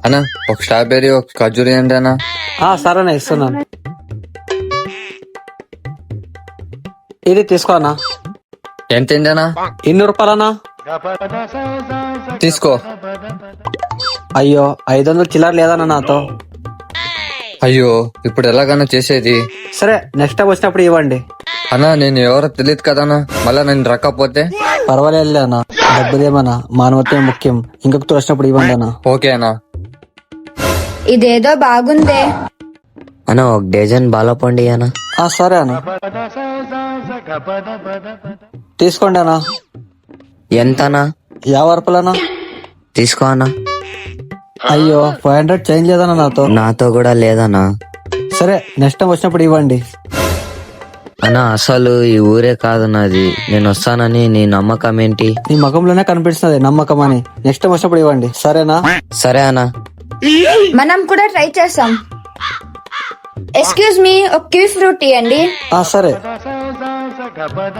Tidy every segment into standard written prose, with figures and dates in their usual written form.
అన్నా ఒక స్ట్రాబెర్రీ ఒక ఖర్జూరి ఏంటి అన్న? సరేనా ఇస్తున్నాను. ఇది తీసుకో అన్నా. ఎంత ఏంటన్నా? 200 రూపాయలన్నా. తీసుకో. అయ్యో 500 చిల్లర లేదన్నా నాతో. అయ్యో ఇప్పుడు ఎలాగన్నా చేసేది? సరే నెక్స్ట్ టైం వచ్చినప్పుడు ఇవ్వండి. అన్నా నేను ఎవరో తెలియదు కదన్నా, మళ్ళా నేను రక్కపోతే? పర్వాలేదు అన్న, డబ్బుదేమన్నా మానవత్వం ముఖ్యం. ఇంకొకటి వచ్చినప్పుడు ఇవ్వండి అన్న. ఓకే అన్నా. ఇదేదో బాగుందే. అన్న ఒక డజన్ బాలపండి అన్న. సరే అన్న, తీసుకోండి అన్న. ఎంతనా? 50 రూపాయలన్నా. తీసుకో అన్న. అయ్యో 500 చేంజ్ లేదన్నా నాతో. నాతో కూడా లేదన్నా. సరే నెక్స్ట్ టైం వచ్చినప్పుడు ఇవ్వండి. అన్న అసలు ఈ ఊరే కాదు నాది, నేను వస్తానని నీ నమ్మకం ఏంటి? నీ ముఖంలోనే కనిపిస్తున్నది నమ్మకం అని. నెక్స్ట్ టైం వచ్చినప్పుడు ఇవ్వండి, సరేనా? సరే అన్న. మనం కూడా ట్రై చేస్తాం. ఎక్స్క్యూజ్ మీ, ఒక కివి ఫ్రూట్ ఇవ్వండి. సరే.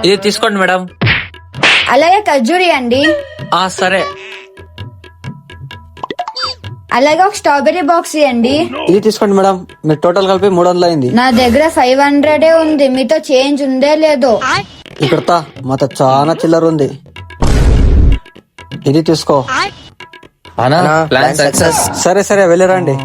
ఇది తీసుకోండి మేడం. అలాగే ఖర్జూరి అండి. సరే. అలాగే ఒక స్ట్రాబెర్రీ బాక్స్ ఇవ్వండి. ఇది తీసుకోండి మేడం, మీరు టోటల్ కలిపి 300 అయింది. నా దగ్గర 500 ఉంది, మీతో చేంజ్ ఉందే లేదో? ఇక్కడ మాతో చాలా చిల్లర ఉంది. ఇది తీసుకో. అన్నా ప్లాన్ సక్సెస్. సరే వెళ్ళిరండి.